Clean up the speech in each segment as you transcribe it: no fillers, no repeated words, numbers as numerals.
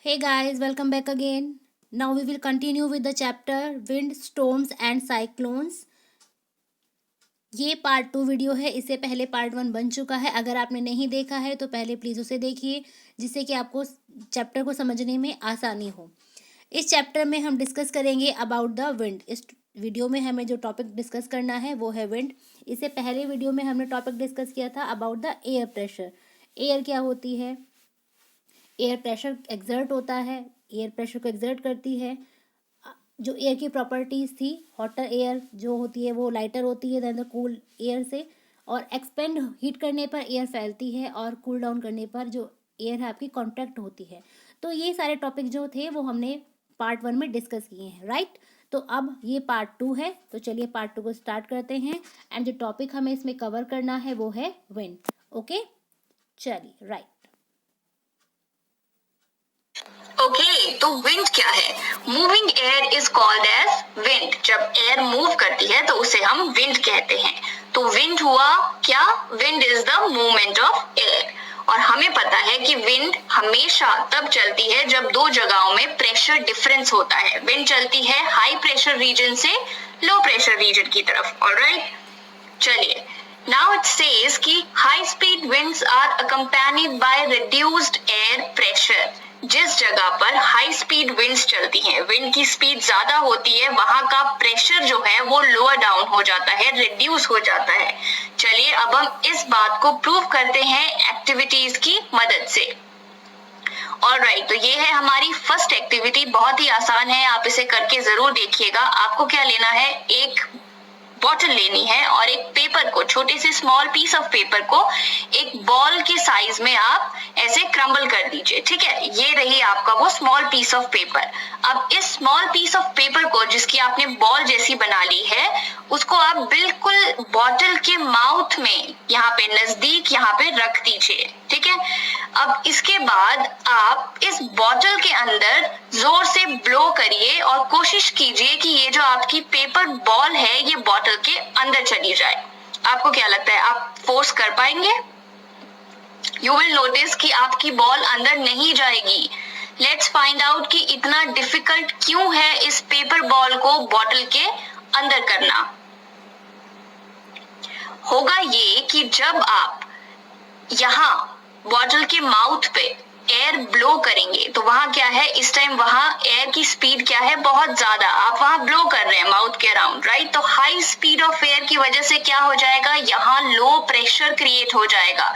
Hey guys, welcome back again. Now we will continue with the chapter Wind, Storms and Cyclones. ये part 2 video है। इससे पहले part 1 बन चुका है। अगर आपने नहीं देखा है तो पहले प्लीज़ उसे देखिए, जिससे कि आपको चैप्टर को समझने में आसानी हो। इस चैप्टर में हम डिस्कस करेंगे अबाउट द विंड। इस वीडियो में हमें जो टॉपिक डिस्कस करना है वो है विंड। इससे पहले वीडियो में हमने टॉपिक डिस्कस किया था about the air pressure. Air क्या होती है? एयर प्रेशर एक्सर्ट होता है, एयर प्रेशर को एक्सर्ट करती है। जो एयर की प्रॉपर्टीज़ थी, हॉटर एयर जो होती है वो लाइटर होती है दैन द कूल एयर से, और एक्सपेंड हीट करने पर एयर फैलती है और कूल डाउन करने पर जो एयर है आपकी कॉन्ट्रैक्ट होती है। तो ये सारे टॉपिक जो थे वो हमने पार्ट 1 में डिस्कस किए हैं, राइट। तो अब ये पार्ट 2 है, तो चलिए पार्ट 2 को स्टार्ट करते हैं। एंड जो टॉपिक हमें इसमें कवर करना है वो है विंड। ओके, चलिए, राइट। ओके, तो विंड क्या है? Moving air is called as wind. जब एयर मूव करती है तो उसे हम विंड कहते हैं। तो विंड हुआ क्या? Wind is the movement of air. और हमें पता है कि विंड हमेशा तब चलती है जब दो जगहों में प्रेशर डिफरेंस होता है। विंड चलती है हाई प्रेशर रीजन से लो प्रेशर रीजन की तरफ। ऑलराइट, चलिए, now it says कि high speed winds are accompanied by reduced air pressure। जिस जगह पर हाई स्पीड विंड्स चलती हैं, विंड की स्पीड ज्यादा होती है, वहां का प्रेशर जो है वो लोअर डाउन हो जाता है, रिड्यूस हो जाता है। चलिए अब हम इस बात को प्रूव करते हैं एक्टिविटीज की मदद से। ऑलराइट, तो ये है हमारी फर्स्ट एक्टिविटी। बहुत ही आसान है, आप इसे करके जरूर देखिएगा। आपको क्या लेना है? एक बॉटल लेनी है और एक पेपर को, छोटे से स्मॉल पीस ऑफ पेपर को एक बॉल के साइज में आप ऐसे क्रम्बल कर दीजिए। ठीक है, ये रही आपका वो स्मॉल पीस ऑफ पेपर। अब इस स्मॉल पीस ऑफ पेपर को, जिसकी आपने बॉल जैसी बना ली है, उसको आप बिल्कुल बॉटल के माउथ में यहाँ पे नजदीक यहाँ पे रख दीजिए। ठीक है, अब इसके बाद आप इस बॉटल के अंदर जोर से ब्लो करिए और कोशिश कीजिए कि ये जो आपकी पेपर बॉल है ये बॉटल के अंदर चली जाए। आपको क्या लगता है, आप फोर्स कर पाएंगे? यू विल नोटिस कि आपकी बॉल अंदर नहीं जाएगी। लेट्स फाइंड आउट कि इतना डिफिकल्ट क्यों है इस पेपर बॉल को बॉटल के अंदर करना। होगा ये कि जब आप यहाँ बॉटल के माउथ पे एयर ब्लो करेंगे तो वहां क्या है, इस टाइम वहां एयर की स्पीड क्या है, बहुत ज्यादा। आप वहां ब्लो कर रहे हैं माउथ के अराउंड, राइट। तो हाई स्पीड ऑफ एयर की वजह से क्या हो जाएगा, यहाँ लो प्रेशर क्रिएट हो जाएगा।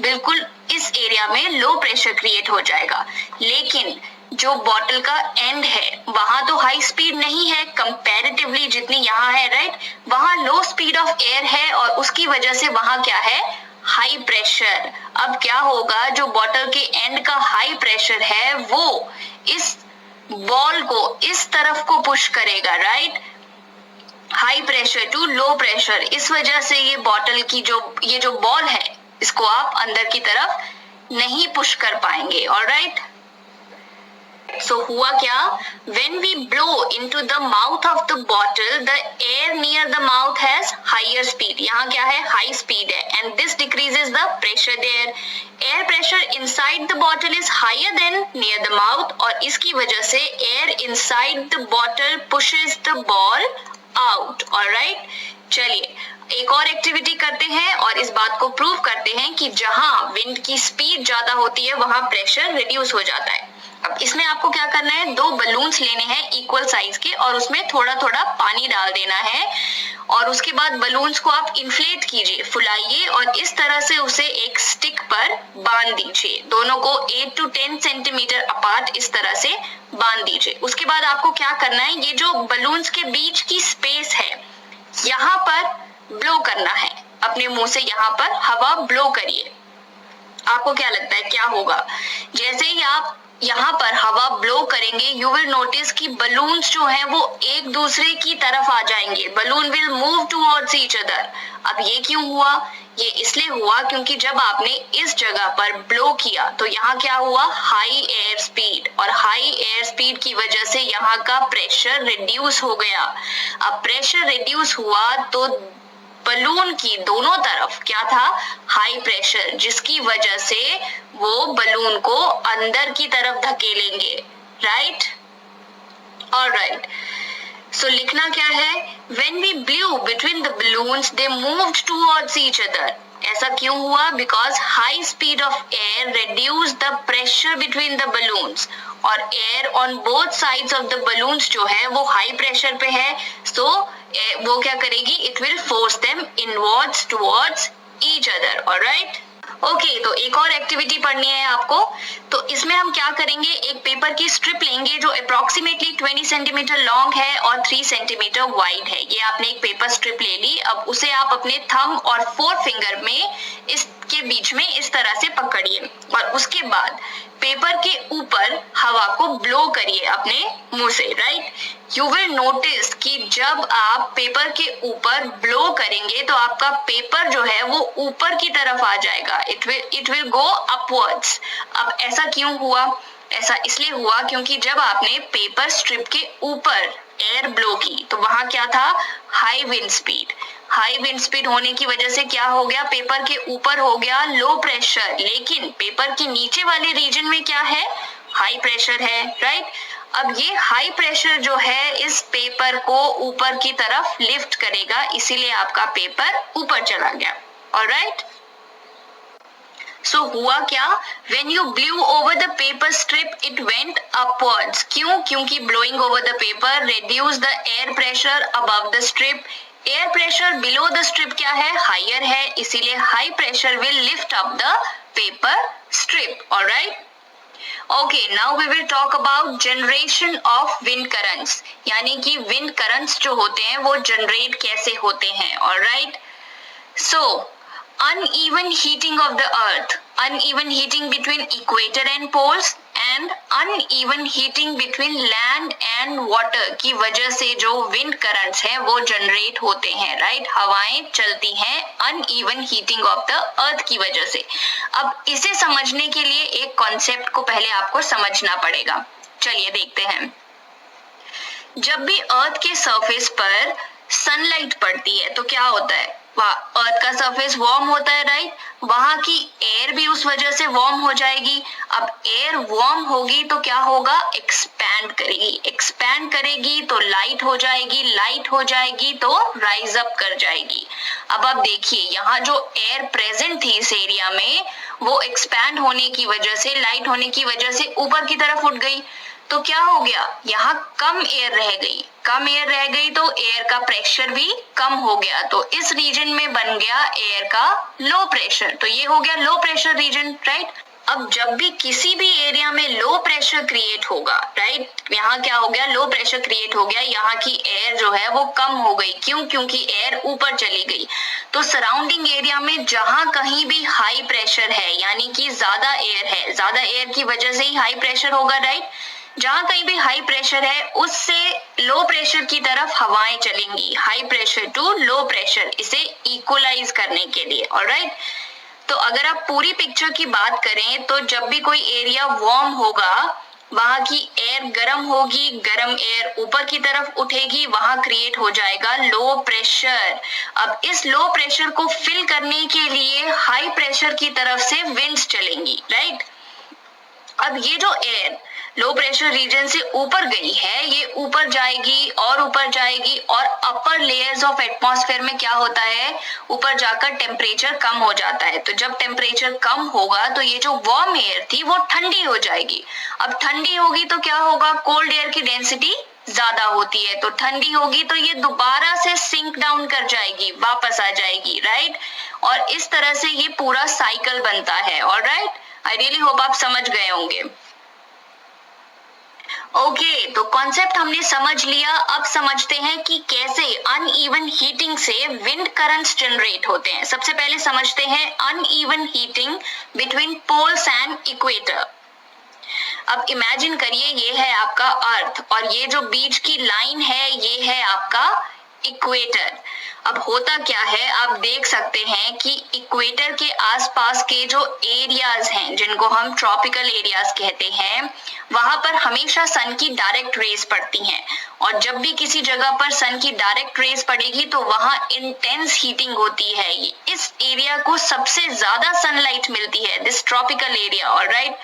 बिल्कुल इस एरिया में लो प्रेशर क्रिएट हो जाएगा। लेकिन जो बॉटल का एंड है वहां तो हाई स्पीड नहीं है कंपैरेटिवली जितनी यहाँ है, राइट। वहां लो स्पीड ऑफ एयर है और उसकी वजह से वहां क्या है, हाई प्रेशर। अब क्या होगा, जो बॉटल के एंड का हाई प्रेशर है वो इस बॉल को इस तरफ को पुश करेगा, right. High pressure to low pressure. इस वजह से ये बॉटल की ये जो बॉल है इसको आप अंदर की तरफ नहीं पुश कर पाएंगे। ऑलराइट, सो हुआ क्या, when we blow into the mouth of the bottle, the air near the mouth has higher speed। यहाँ क्या है, हाई स्पीड है, and this decreases the pressure there। air pressure inside the bottle is higher than near the mouth, और इसकी वजह से air inside the bottle pushes the ball out। alright, चलिए एक और एक्टिविटी करते हैं और इस बात को प्रूव करते हैं कि जहां विंड की स्पीड ज्यादा होती है वहां प्रेशर रिड्यूस हो जाता है। अब इसमें आपको क्या करना है, दो बलून्स लेने हैं इक्वल साइज के और उसमें थोड़ा थोड़ा पानी डाल देना है और उसके बाद बलून्स को आप इन्फ्लेट कीजिए, फुलाइए और इस तरह से उसे एक स्टिक पर बांध दीजिए। दोनों को 8 to 10 सेंटीमीटर अपार्ट इस तरह से बांध दीजिए। उसके बाद आपको क्या करना है, ये जो बलून्स के बीच की स्पेस है यहाँ पर ब्लो करना है। अपने मुंह से यहाँ पर हवा ब्लो करिए। आपको क्या लगता है क्या होगा, जैसे ही आप यहाँ पर हवा ब्लो करेंगे यू विल नोटिस कि बलून्स जो हैं वो एक दूसरे की तरफ आ जाएंगे। Balloon will move towards each other. अब ये क्यों हुआ, ये इसलिए हुआ क्योंकि जब आपने इस जगह पर ब्लो किया तो यहाँ क्या हुआ, हाई एयर स्पीड, और हाई एयर स्पीड की वजह से यहाँ का प्रेशर रिड्यूस हो गया। अब प्रेशर रिड्यूस हुआ तो बलून की दोनों तरफ क्या था, हाई प्रेशर, जिसकी वजह से वो बलून को अंदर की तरफ धकेलेंगे, राइट? ऑलराइट, सो लिखना क्या है? When we blew between the balloons, they moved towards each other. ऐसा क्यों हुआ? Because high speed of air reduced the pressure between the balloons. और air on both sides of the balloons जो है वो high pressure पे है, so वो क्या करेगी? It will force them inwards towards each other. Alright? Okay, तो एक और एक्टिविटी पढ़नी है आपको। तो इसमें हम क्या करेंगे, एक पेपर की स्ट्रिप लेंगे जो अप्रोक्सीमेटली 20 सेंटीमीटर लॉन्ग है और 3 सेंटीमीटर वाइड है। ये आपने एक पेपर स्ट्रिप ले ली, अब उसे आप अपने थंब और 4 फिंगर में इसके बीच में इस तरह से पकड़िए और उसके बाद पेपर के ऊपर हवा को ब्लो करिए अपने मुंह से, राइट? यू विल नोटिस कि जब आप पेपर के ऊपर ब्लो करेंगे तो आपका पेपर जो है वो ऊपर की तरफ आ जाएगा, इट विल गो अपवर्ड्स। अब ऐसा क्यों हुआ? ऐसा इसलिए हुआ क्योंकि जब आपने पेपर स्ट्रिप के ऊपर एयर ब्लो की तो वहां क्या था? High wind speed. High wind speed होने की वजह से क्या हो गया? पेपर के ऊपर हो गया लो प्रेशर, लेकिन पेपर के नीचे वाले रीजन में क्या है? हाई प्रेशर है, राइट? अब ये हाई प्रेशर जो है इस पेपर को ऊपर की तरफ लिफ्ट करेगा, इसीलिए आपका पेपर ऊपर चला गया। ऑलराइट, सो हुआ क्या? When you blew over the paper strip, it went upwards. क्यों? क्योंकि blowing over the paper reduce the air pressure above the strip. Air pressure below the strip क्या है? Higher है, इसीलिए high pressure will lift up the paper strip. Alright? Okay, now we will talk about generation of wind currents. यानी कि wind currents जो होते हैं वो generate कैसे होते हैं? Alright? So, uneven heating of the earth, uneven heating between equator and poles and uneven heating between land and water की वजह से जो wind currents हैं वो generate होते हैं, right? हवाएं चलती हैं uneven heating of the earth की वजह से। अब इसे समझने के लिए एक concept को पहले आपको समझना पड़ेगा। चलिए देखते हैं। जब भी अर्थ के सरफेस पर सनलाइट पड़ती है तो क्या होता है? अर्थ का सरफेस वार्म होता है, राइट? वहां की एयर भी उस वजह से वार्म हो जाएगी। अब एयर वार्म होगी तो क्या होगा? एक्सपैंड करेगी, एक्सपैंड करेगी तो लाइट हो जाएगी, लाइट हो जाएगी तो राइज अप कर जाएगी। अब आप देखिए यहाँ जो एयर प्रेजेंट थी इस एरिया में वो एक्सपैंड होने की वजह से, लाइट होने की वजह से ऊपर की तरफ उठ गई। तो क्या हो गया? यहाँ कम एयर रह गई, कम एयर रह गई तो एयर का प्रेशर भी कम हो गया, तो इस रीजन में बन गया एयर का लो प्रेशर। तो ये हो गया लो प्रेशर रीजन, राइट? अब जब भी किसी भी एरिया में लो प्रेशर क्रिएट होगा, राइट? यहाँ क्या हो गया? लो प्रेशर क्रिएट हो गया, यहाँ की एयर जो है वो कम हो गई। क्यों? क्योंकि एयर ऊपर चली गई। तो सराउंडिंग एरिया में जहां कहीं भी हाई प्रेशर है, यानी कि ज्यादा एयर है, ज्यादा एयर की वजह से ही हाई प्रेशर होगा, राइट? जहां कहीं भी हाई प्रेशर है उससे लो प्रेशर की तरफ हवाएं चलेंगी, high pressure to low pressure, इसे इक्वलाइज करने के लिए। ऑलराइट, तो अगर आप पूरी पिक्चर की बात करें तो जब भी कोई एरिया वार्म होगा वहां की एयर गर्म होगी, गर्म एयर ऊपर की तरफ उठेगी, वहां क्रिएट हो जाएगा लो प्रेशर। अब इस लो प्रेशर को फिल करने के लिए हाई प्रेशर की तरफ से विंड्स चलेंगी, राइट? अब ये जो एयर लो प्रेशर रीजन से ऊपर गई है ये ऊपर जाएगी और ऊपर जाएगी, और अपर लेयर्स ऑफ एटमॉस्फेयर में क्या होता है? ऊपर जाकर टेम्परेचर कम हो जाता है। तो जब टेम्परेचर कम होगा तो ये जो वार्म एयर थी वो ठंडी हो जाएगी। अब ठंडी होगी तो क्या होगा? कोल्ड एयर की डेंसिटी ज्यादा होती है, तो ठंडी होगी तो ये दोबारा से सिंक डाउन कर जाएगी, वापस आ जाएगी, राइट? और इस तरह से ये पूरा साइकिल बनता है। ऑलराइट, आई रियली होप आप समझ गए होंगे। ओके, तो कॉन्सेप्ट हमने समझ लिया। अब समझते हैं कि कैसे अनइवन हीटिंग से विंड करंट्स जनरेट होते हैं। सबसे पहले समझते हैं uneven heating between poles and equator. अब इमेजिन करिए ये है आपका अर्थ और ये जो बीच की लाइन है ये है आपका इक्वेटर। अब होता क्या है, आप देख सकते हैं कि इक्वेटर के आसपास के जो एरियाज हैं जिनको हम ट्रॉपिकल एरियाज कहते हैं, वहां पर हमेशा सन की डायरेक्ट रेज पड़ती हैं, और जब भी किसी जगह पर सन की डायरेक्ट रेज पड़ेगी तो वहां इंटेंस हीटिंग होती है। इस एरिया को सबसे ज्यादा सनलाइट मिलती है, दिस ट्रॉपिकल एरिया। ऑलराइट,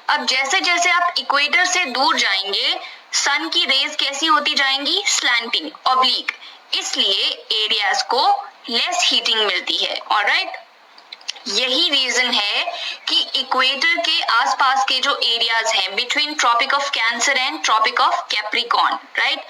अब जैसे जैसे आप इक्वेटर से दूर जाएंगे, सन की रेज कैसी होती जाएंगी, स्लैंटिंग, ऑब्लिक, इसलिए एरियाज को लेस हीटिंग मिलती है। ऑलराइट, यही रीजन है कि इक्वेटर के आसपास के जो एरियाज हैं between tropic of cancer and tropic of Capricorn, right,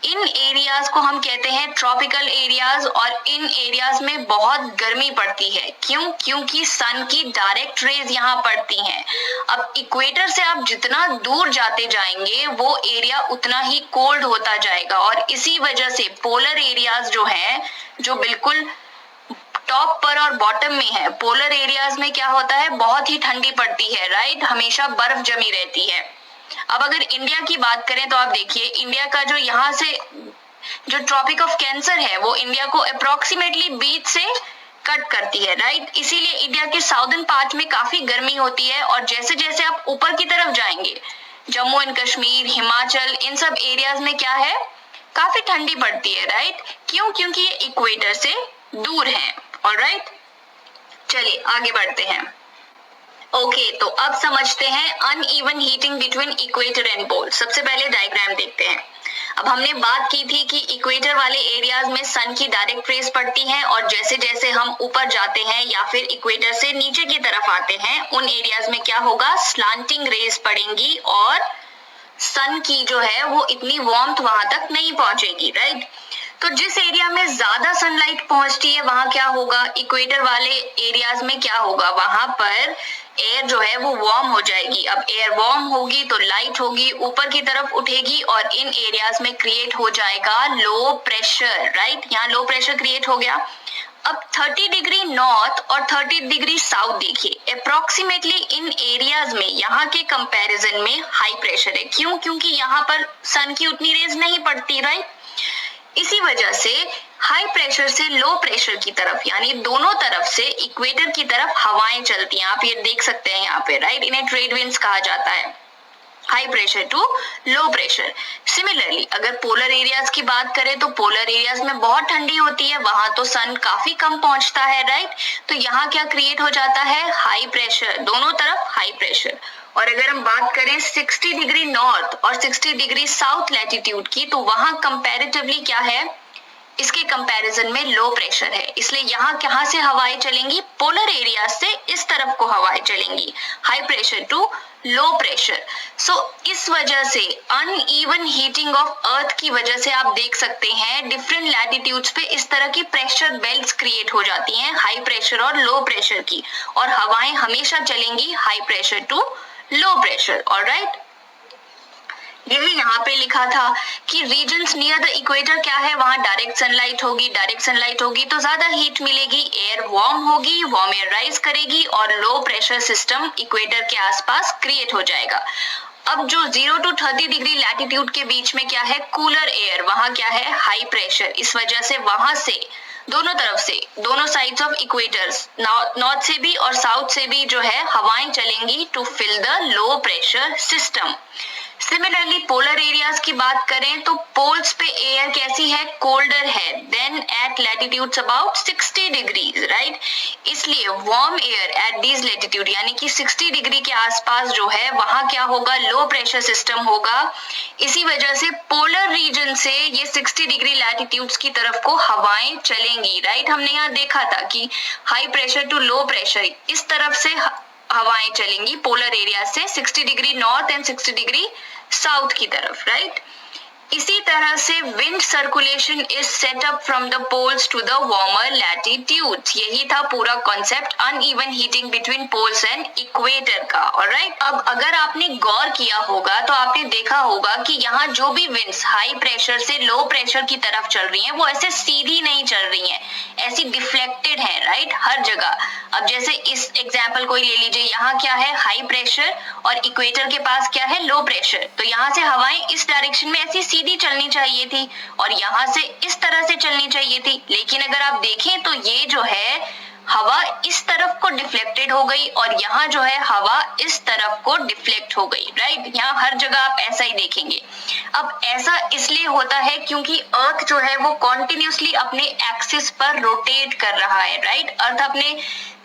इन एरियाज को हम कहते हैं ट्रॉपिकल एरियाज, और इन एरियाज में बहुत गर्मी पड़ती है। क्यों? क्योंकि सन की डायरेक्ट रेज यहाँ पड़ती हैं। अब इक्वेटर से आप जितना दूर जाते जाएंगे वो एरिया उतना ही कोल्ड होता जाएगा, और इसी वजह से पोलर एरियाज जो हैं, जो बिल्कुल टॉप पर और बॉटम में है, पोलर एरियाज में क्या होता है, बहुत ही ठंडी पड़ती है, राइट, हमेशा बर्फ जमी रहती है। अब अगर इंडिया की बात करें तो आप देखिए, इंडिया का जो यहाँ से जो ट्रॉपिक ऑफ कैंसर है वो इंडिया को अप्रोक्सीमेटली बीच से कट करती है, राइट, इसीलिए इंडिया के साउदर्न पार्ट में काफी गर्मी होती है, और जैसे जैसे आप ऊपर की तरफ जाएंगे, जम्मू एंड कश्मीर, हिमाचल, इन सब एरियाज में क्या है, काफी ठंडी पड़ती है, राइट। क्यों? क्योंकि ये इक्वेटर से दूर है। ऑलराइट, चलिए आगे बढ़ते हैं। ओके, तो अब समझते हैं uneven heating between equator and pole. सबसे पहले डायग्राम देखते हैं। अब हमने बात की थी कि इक्वेटर वाले एरियाज में सन की डायरेक्ट रेज पड़ती हैं, और जैसे जैसे हम ऊपर जाते हैं या फिर इक्वेटर से नीचे की तरफ आते हैं, उन एरियाज में क्या होगा, स्लांटिंग रेज पड़ेंगी, और सन की जो है वो इतनी वार्मथ वहां तक नहीं पहुंचेगी, राइट। तो जिस एरिया में ज्यादा सनलाइट पहुंचती है वहां क्या होगा, इक्वेटर वाले एरियाज में क्या होगा, वहां पर एयर जो है वो वार्म हो जाएगी। अब एयर वार्म होगी तो लाइट होगी, ऊपर की तरफ उठेगी, और इन एरियाज में क्रिएट हो जाएगा लो प्रेशर, राइट, यहाँ लो प्रेशर क्रिएट हो गया। अब 30 डिग्री नॉर्थ और 30 डिग्री साउथ देखिए, अप्रोक्सीमेटली इन एरियाज में यहाँ के कंपैरिजन में हाई प्रेशर है। क्यों? क्योंकि यहाँ पर सन की उतनी रेज नहीं पड़ती, राइट। इसी वजह से हाई प्रेशर से लो प्रेशर की तरफ, यानी दोनों तरफ से इक्वेटर की तरफ हवाएं चलती हैं। आप ये देख सकते हैं यहाँ पे, राइट, इन्हें ट्रेड विंड्स कहा जाता है, high pressure to low pressure. Similarly अगर पोलर एरियाज की बात करें तो पोलर एरियाज में बहुत ठंडी होती है, वहां तो सन काफी कम पहुंचता है, राइट, तो यहाँ क्या क्रिएट हो जाता है, हाई प्रेशर, दोनों तरफ हाई प्रेशर। और अगर हम बात करें 60 डिग्री नॉर्थ और 60 डिग्री साउथ लैटिट्यूड की, तो वहां कंपैरेटिवली क्या है, इसके कंपैरिजन में लो प्रेशर है, इसलिए यहाँ कहाँ से हवाएं चलेंगी, पोलर एरिया से इस तरफ को हवाएं चलेंगी, high pressure to low pressure. So इस वजह से अनइवन हीटिंग ऑफ अर्थ की वजह से आप देख सकते हैं डिफरेंट लैटिट्यूड्स पे इस तरह की प्रेशर बेल्ट्स क्रिएट हो जाती हैं, हाई प्रेशर और लो प्रेशर की, और हवाएं हमेशा चलेंगी high pressure to low pressure. Alright, यही यहाँ पे लिखा था कि रीजन्स नियर द इक्वेटर क्या है, वहां डायरेक्ट सनलाइट होगी, डायरेक्ट सनलाइट होगी तो ज्यादा हीट मिलेगी, एयर वार्म होगी, वार्म एयर राइज करेगी, और लो प्रेशर सिस्टम इक्वेटर के आसपास क्रिएट हो जाएगा। अब जो 0 to 30 डिग्री लैटिट्यूड के बीच में क्या है, कूलर एयर, वहां क्या है, हाई प्रेशर, इस वजह से वहां से दोनों तरफ से, दोनों साइड्स ऑफ इक्वेटर्स, नॉर्थ से भी और साउथ से भी जो है हवाएं चलेंगी to fill the low pressure system. Similarly polar areas की बात करें तो पोल्स पे एयर कैसी है, कोल्डर है than at latitudes about 60 degrees, right, इसलिए warm air at these latitude यानी कि 60 डिग्री के आसपास जो है वहां क्या होगा, लो प्रेशर सिस्टम होगा। इसी वजह से पोलर रीजन से ये 60 डिग्री लैटिट्यूड्स की तरफ को हवाएं चलेंगी, राइट, हमने यहाँ देखा था कि high pressure to low pressure इस तरफ से हवाएं चलेंगी पोलर एरिया से 60 degree north and 60 degree south की तरफ, राइट। इसी तरह से wind circulation is set up from the poles to the warmer latitudes. यही था पूरा concept uneven heating between poles and equator का। ऑलराइट, अब अगर आपने गौर किया होगा तो आपने देखा होगा कि यहाँ जो भी विंड्स हाई प्रेशर से लो प्रेशर की तरफ चल रही हैं वो ऐसे सीधी नहीं चल रही हैं, ऐसी डिफ्लेक्टेड है, राइट, हर जगह। अब जैसे इस एग्जाम्पल को ही ले लीजिए, यहाँ क्या है, हाई प्रेशर, और इक्वेटर के पास क्या है, लो प्रेशर, तो यहाँ से हवाएं इस डायरेक्शन में ऐसी सीधी चलनी चाहिए थी और यहाँ से इस तरह से चलनी चाहिए थी, लेकिन अगर आप देखें तो ये जो है हवा इस तरफ को डिफ्लेक्टेड हो गई और यहाँ जो है हवा इस तरफ को डिफ्लेक्ट हो गई, राइट। यहाँ हर जगह आप ऐसा ही देखेंगे। अब ऐसा इसलिए होता है क्योंकि अर्थ जो है वो कॉन्टिन्यूसली अपने एक्सिस पर रोटेट कर रहा है, राइट। अर्थ अपने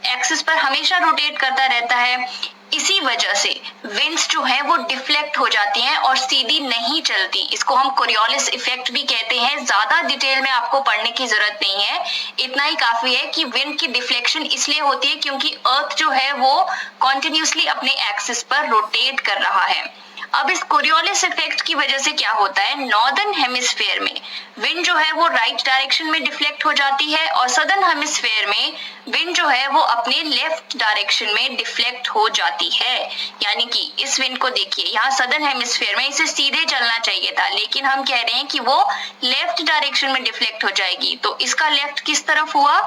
एक्सिस पर हमेशा रोटेट करता रहता है, इसी वजह से विंड्स जो है वो डिफ्लेक्ट हो जाती हैं और सीधी नहीं चलती। इसको हम कोरियोलिस इफेक्ट भी कहते हैं। ज्यादा डिटेल में आपको पढ़ने की जरूरत नहीं है, इतना ही काफी है कि विंड की डिफ्लेक्शन इसलिए होती है क्योंकि अर्थ जो है वो कॉन्टिन्यूसली अपने एक्सिस पर रोटेट कर रहा है। अब इस कोरियोलिस इफेक्ट की वजह से क्या होता है, नॉर्दर्न हेमिस्फेयर में विंड जो है वो राइट डायरेक्शन में डिफ्लेक्ट हो जाती है और सदर्न हेमिस्फेयर में विंड जो है वो अपने लेफ्ट डायरेक्शन में डिफ्लेक्ट हो जाती है। यानी कि इस विंड को देखिए, यहाँ सदर्न हेमिस्फेयर में इसे सीधे चलना चाहिए था, लेकिन हम कह रहे हैं कि वो लेफ्ट डायरेक्शन में डिफ्लेक्ट हो जाएगी। तो इसका लेफ्ट किस तरफ हुआ,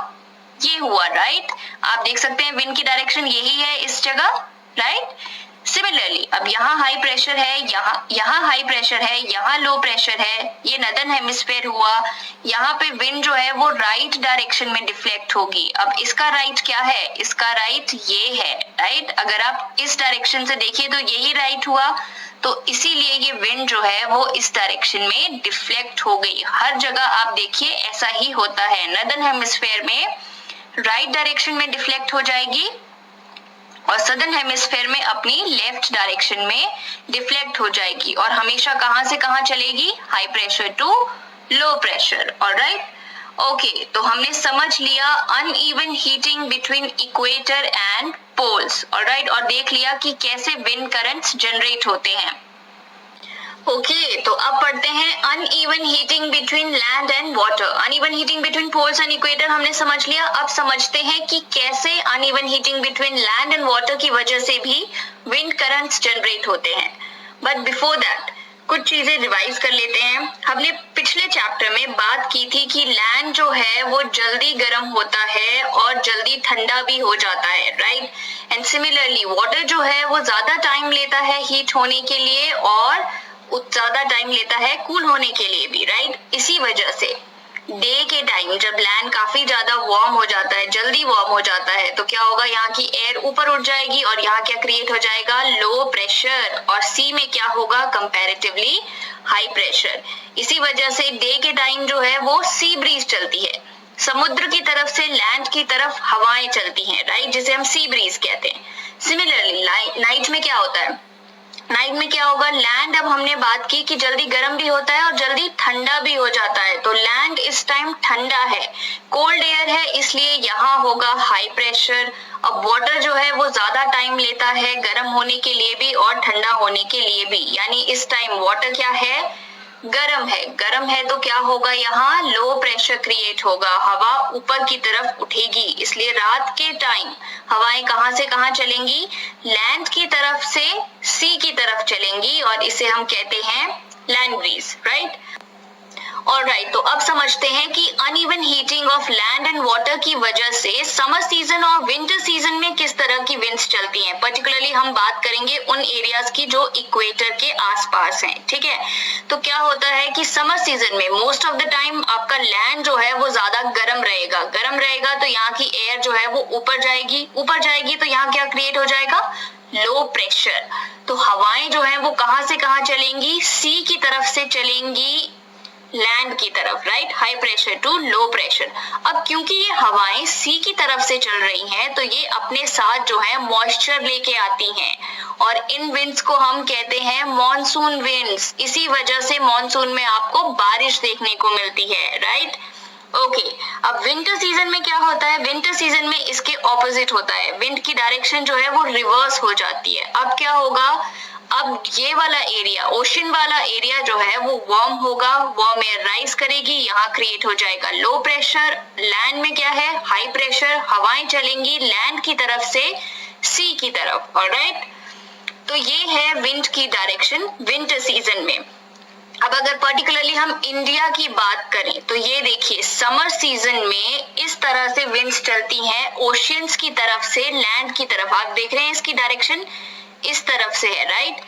ये हुआ, राइट। आप देख सकते हैं विंड की डायरेक्शन यही है इस जगह, राइट। सिमिलरली अब यहाँ हाई प्रेशर है, यहाँ हाई प्रेशर है, यहाँ लो प्रेशर है, ये नदर्न हेमिस्फेयर हुआ। यहाँ पे विंड जो है वो राइट डायरेक्शन में डिफ्लेक्ट होगी। अब इसका राइट क्या है, इसका राइट ये है, राइट। अगर आप इस डायरेक्शन से देखिए तो यही राइट हुआ, तो इसीलिए ये विंड जो है वो इस डायरेक्शन में डिफ्लेक्ट हो गई। हर जगह आप देखिए ऐसा ही होता है, नदर्न हेमिस्फेयर में राइट डायरेक्शन में डिफ्लेक्ट हो जाएगी और सदर्न हेमिस्फेयर में अपनी लेफ्ट डायरेक्शन में डिफ्लेक्ट हो जाएगी और हमेशा कहां से कहां चलेगी, high pressure to low pressure. Alright, okay, तो हमने समझ लिया uneven heating between equator and poles, alright, और देख लिया कि कैसे विंड करंट्स जनरेट होते हैं। ओके, तो अब पढ़ते हैं uneven heating between land and water. Uneven heating between poles and equator हमने समझ लिया। अब समझते हैं कि कैसे uneven heating between land and water की वजह से भी विंड करंट्स जनरेट होते हैं। बट बिफोर दैट कुछ चीजें रिवाइज कर लेते हैं। हमने पिछले चैप्टर में बात की थी कि लैंड जो है वो जल्दी गर्म होता है और जल्दी ठंडा भी हो जाता है, राइट। एंड सिमिलरली वाटर जो है वो ज्यादा टाइम लेता है हीट होने के लिए और ज्यादा टाइम लेता है कूल होने के लिए भी, राइट। इसी वजह से डे के टाइम जब लैंड काफी ज्यादा वार्म हो जाता है, जल्दी वार्म हो जाता है, तो क्या होगा, यहाँ की एयर ऊपर उठ जाएगी और यहाँ क्या क्रिएट हो जाएगा, लो प्रेशर, और सी में क्या होगा, कंपैरेटिवली हाई प्रेशर। इसी वजह से डे के टाइम जो है वो सी ब्रीज चलती है, समुद्र की तरफ से लैंड की तरफ हवाएं चलती हैं, राइट, जिसे हम सी ब्रीज कहते हैं। सिमिलरली नाइट में क्या होता है, नाइट में क्या होगा, लैंड, अब हमने बात की कि जल्दी गर्म भी होता है और जल्दी ठंडा भी हो जाता है, तो लैंड इस टाइम ठंडा है, कोल्ड एयर है, इसलिए यहाँ होगा हाई प्रेशर। अब वाटर जो है वो ज्यादा टाइम लेता है गर्म होने के लिए भी और ठंडा होने के लिए भी, यानी इस टाइम वाटर क्या है, गरम है। गरम है तो क्या होगा, यहाँ लो प्रेशर क्रिएट होगा, हवा ऊपर की तरफ उठेगी, इसलिए रात के टाइम हवाएं कहां से कहां चलेंगी, लैंड की तरफ से सी की तरफ चलेंगी और इसे हम कहते हैं लैंड ब्रीज, राइट। ऑलराइट, तो अब समझते हैं कि uneven heating of land and water की वजह से समर सीजन और विंटर सीजन में किस तरह की विंड्स चलती हैं। पर्टिकुलरली हम बात करेंगे उन एरियाज की जो इक्वेटर के आसपास हैं, ठीक है। तो क्या होता है कि समर सीजन में मोस्ट ऑफ द टाइम आपका लैंड जो है वो ज्यादा गर्म रहेगा, तो यहाँ की एयर जो है वो ऊपर जाएगी, तो यहाँ क्या क्रिएट हो जाएगा, लो प्रेशर। तो हवाएं जो है वो कहां से कहां चलेंगी, सी की तरफ से चलेंगी लैंड की तरफ, right, high pressure to low pressure. अब क्योंकि ये हवाएं सी की तरफ से चल रही हैं, तो ये अपने साथ जो है मॉइस्चर लेके आती हैं और इन विंड्स को हम कहते हैं मॉनसून विंड्स। इसी वजह से मॉनसून में आपको बारिश देखने को मिलती है, राइट। ओके, अब विंटर सीजन में क्या होता है, विंटर सीजन में इसके ऑपोजिट होता है, विंड की डायरेक्शन जो है वो रिवर्स हो जाती है। अब क्या होगा, अब ये वाला एरिया, ओशन वाला एरिया जो है वो वार्म होगा, वार्म एयर राइज करेगी, यहाँ क्रिएट हो जाएगा लो प्रेशर। लैंड में क्या है, हाई प्रेशर, हवाएं चलेंगी लैंड की तरफ से सी की तरफ, ऑलराइट। तो ये है विंड की डायरेक्शन विंटर सीजन में। अब अगर पर्टिकुलरली हम इंडिया की बात करें तो ये देखिए, समर सीजन में इस तरह से विंड्स चलती हैं ओशियंस की तरफ से लैंड की तरफ। आप देख रहे हैं इसकी डायरेक्शन इस तरफ से है, राइट।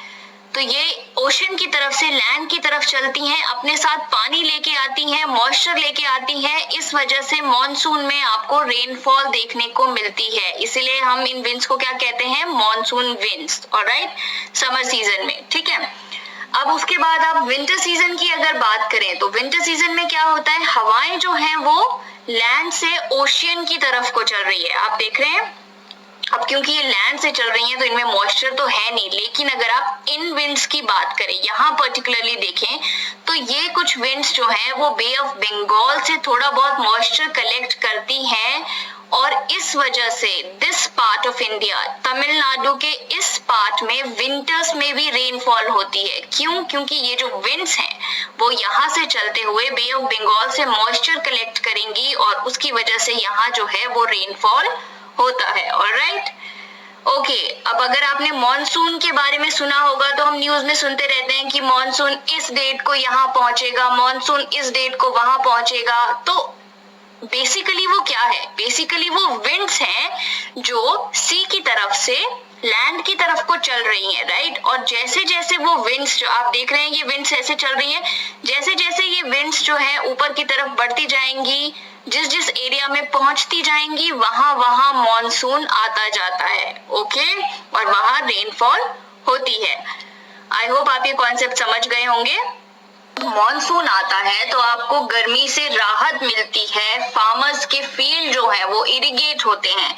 तो ये ओशन की तरफ से लैंड की तरफ चलती हैं, अपने साथ पानी लेके आती हैं, मॉइस्चर लेके आती हैं, इस वजह से मॉनसून में आपको रेनफॉल देखने को मिलती है। इसीलिए हम इन विंड्स को क्या कहते हैं, monsoon winds, alright, summer season में, ठीक है। अब उसके बाद आप विंटर सीजन की अगर बात करें तो विंटर सीजन में क्या होता है, हवाएं जो हैं वो लैंड से ओशियन की तरफ को चल रही है, आप देख रहे हैं। अब क्योंकि ये लैंड से चल रही हैं तो इनमें मॉइस्चर तो है नहीं, लेकिन अगर आप इन विंड्स की बात करें, यहाँ पर्टिकुलरली देखें तो ये कुछ विंड्स जो हैं वो बे ऑफ बंगाल से थोड़ा बहुत मॉइस्चर कलेक्ट करती हैं, और इस वजह से this part of India, Tamil Nadu के इस पार्ट में विंटर्स में भी रेनफॉल होती है। क्यों? क्योंकि ये जो विंड्स हैं वो यहाँ से चलते हुए बे ऑफ बंगाल से मॉइस्चर कलेक्ट करेंगी, और उसकी वजह से यहाँ जो है वो रेनफॉल होता है, ऑलराइट। ओके, अब अगर आपने मॉनसून के बारे में सुना होगा तो हम न्यूज में सुनते रहते हैं कि मॉनसून इस डेट को यहाँ पहुंचेगा, मॉनसून इस डेट को वहां पहुंचेगा। तो बेसिकली वो क्या है, बेसिकली वो विंड्स हैं जो सी की तरफ से लैंड की तरफ को चल रही हैं, राइट। और जैसे जैसे वो विंड्स जो आप देख रहे हैं, ये विंड्स ऐसे चल रही हैं, जैसे जैसे ये विंड्स जो है ऊपर की तरफ बढ़ती जाएंगी, जिस जिस एरिया में पहुंचती जाएंगी वहां वहां मॉनसून आता जाता है, ओके, और वहां रेनफॉल होती है। आई होप आप ये कॉन्सेप्ट समझ गए होंगे। मॉनसून आता है तो आपको गर्मी से राहत मिलती है, फार्मर्स के फील्ड जो है वो इरिगेट होते हैं,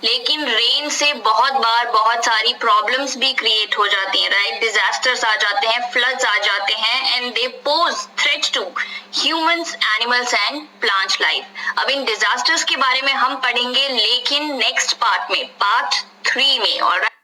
लेकिन रेन से बहुत बार बहुत सारी प्रॉब्लम्स भी क्रिएट हो जाती हैं, राइट। डिजास्टर्स आ जाते हैं, फ्लड्स आ जाते हैं, and they pose threat to humans, animals and plant life. अब इन डिजास्टर्स के बारे में हम पढ़ेंगे, लेकिन नेक्स्ट पार्ट में, पार्ट 3 में, ऑलराइट।